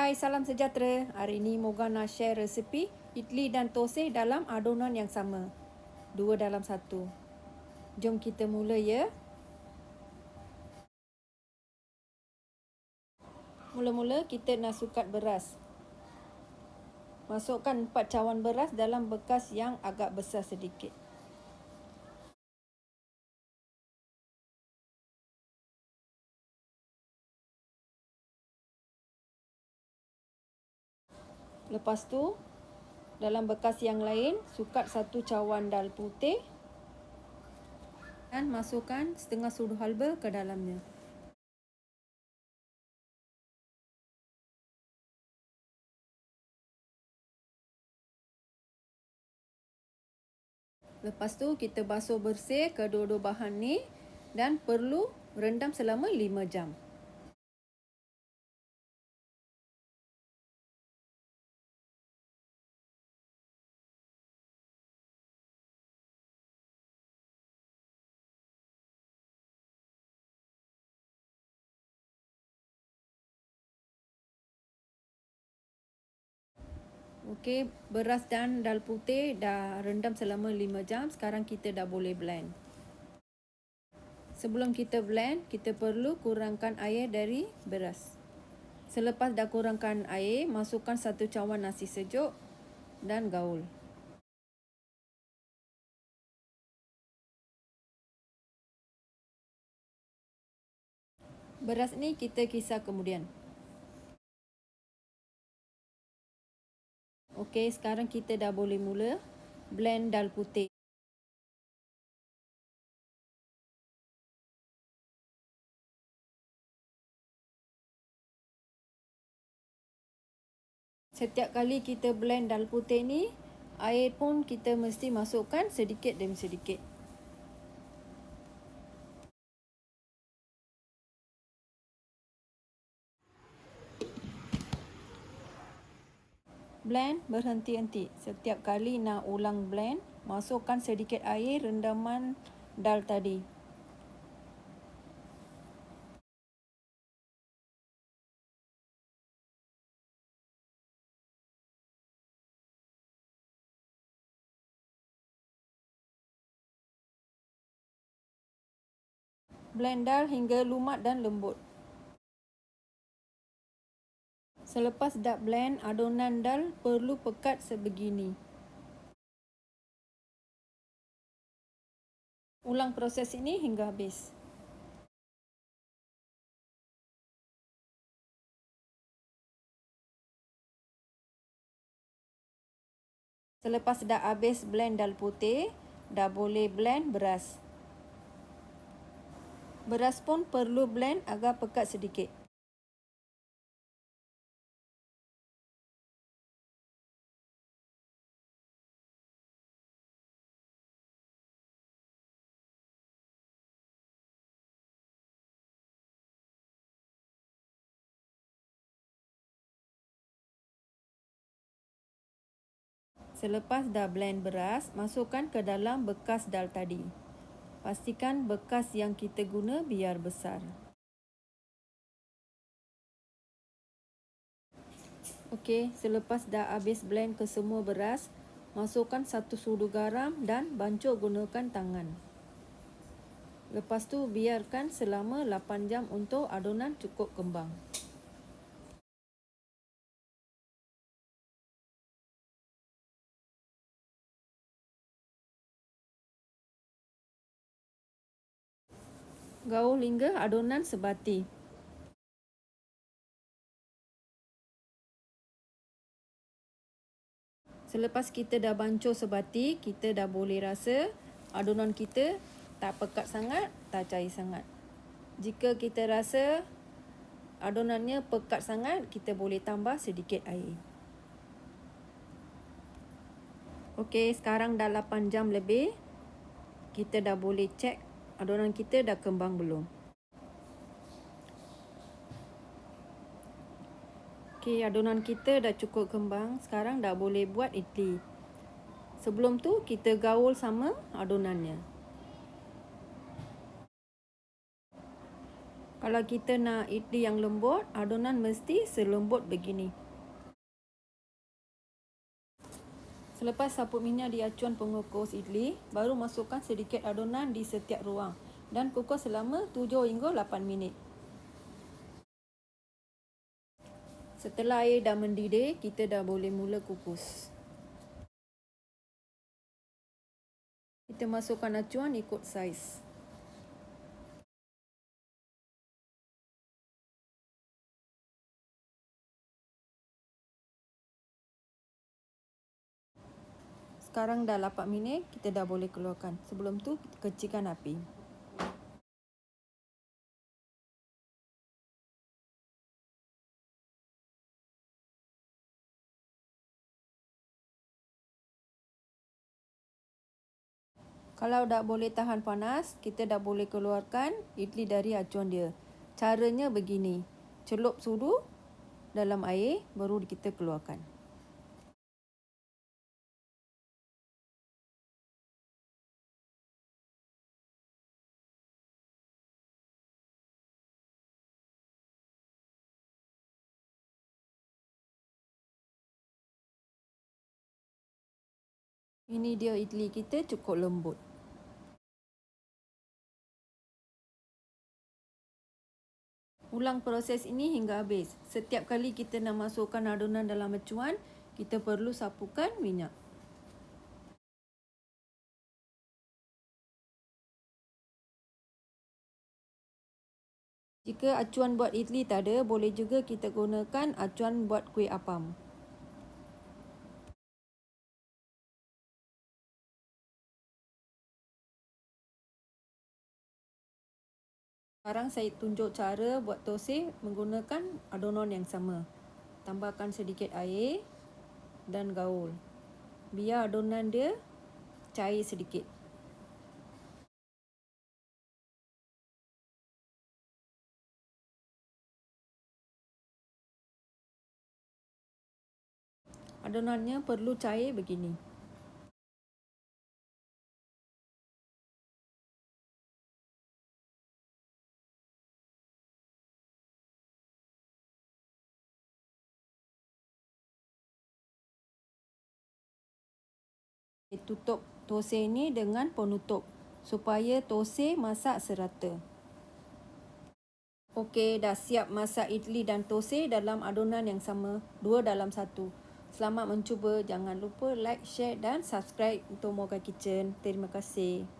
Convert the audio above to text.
Hai, salam sejahtera. Hari ini Moga nak share resepi idli dan tosai dalam adunan yang sama. 2 dalam 1. Jom kita mula ya. Mula-mula kita nak sukat beras. Masukkan 4 cawan beras dalam bekas yang agak besar sedikit. Lepas tu, dalam bekas yang lain, sukat 1 cawan dal putih dan masukkan setengah sudu halba ke dalamnya. Lepas tu kita basuh bersih kedua-dua bahan ni dan perlu rendam selama 5 jam. Okey, beras dan dal putih dah rendam selama 5 jam. Sekarang kita dah boleh blend. Sebelum kita blend, kita perlu kurangkan air dari beras. Selepas dah kurangkan air, masukkan 1 cawan nasi sejuk dan gaul. Beras ni kita kisar kemudian. Okey, sekarang kita dah boleh mula blend dal putih. Setiap kali kita blend dal putih ni, air pun kita mesti masukkan sedikit demi sedikit. Blend berhenti-henti. Setiap kali nak ulang blend, masukkan sedikit air rendaman dal tadi. Blend dal hingga lumat dan lembut. Selepas dah blend, adunan dal perlu pekat sebegini. Ulang proses ini hingga habis. Selepas dah habis blend dal putih, dah boleh blend beras. Beras pun perlu blend agar pekat sedikit. Selepas dah blend beras, masukkan ke dalam bekas dal tadi. Pastikan bekas yang kita guna biar besar. Okey, selepas dah habis blend ke semua beras, masukkan 1 sudu garam dan bancuh gunakan tangan. Lepas tu biarkan selama 8 jam untuk adunan cukup kembang. Gaul hingga adunan sebati. Selepas kita dah bancuh sebati, kita dah boleh rasa adunan kita tak pekat sangat, tak cair sangat. Jika kita rasa adunannya pekat sangat, kita boleh tambah sedikit air. Okey, sekarang dah 8 jam lebih. Kita dah boleh cek adunan kita dah kembang belum. Okey, adunan kita dah cukup kembang. Sekarang dah boleh buat idli. Sebelum tu kita gaul sama adunannya. Kalau kita nak idli yang lembut, adunan mesti selembut begini. Selepas saput minyak di acuan pengukus idli, baru masukkan sedikit adunan di setiap ruang dan kukus selama 7 hingga 8 minit. Setelah air dah mendidih, kita dah boleh mula kukus. Kita masukkan acuan ikut saiz. Sekarang dah 8 minit, kita dah boleh keluarkan. Sebelum tu, kecilkan api. Kalau dah boleh tahan panas, kita dah boleh keluarkan idli dari acuan dia. Caranya begini, celup sudu dalam air, baru kita keluarkan. Ini dia idli kita cukup lembut. Ulang proses ini hingga habis. Setiap kali kita nak masukkan adunan dalam acuan, kita perlu sapukan minyak. Jika acuan buat idli tak ada, boleh juga kita gunakan acuan buat kuih apam. Sekarang saya tunjuk cara buat thosai menggunakan adunan yang sama. Tambahkan sedikit air dan gaul. Biar adunan dia cair sedikit. Adunannya perlu cair begini. Tutup thosai ini dengan penutup supaya thosai masak serata. Okey, dah siap masak idli dan thosai dalam adunan yang sama, 2 dalam 1. Selamat mencuba. Jangan lupa like, share dan subscribe untuk Mocha Kitchen. Terima kasih.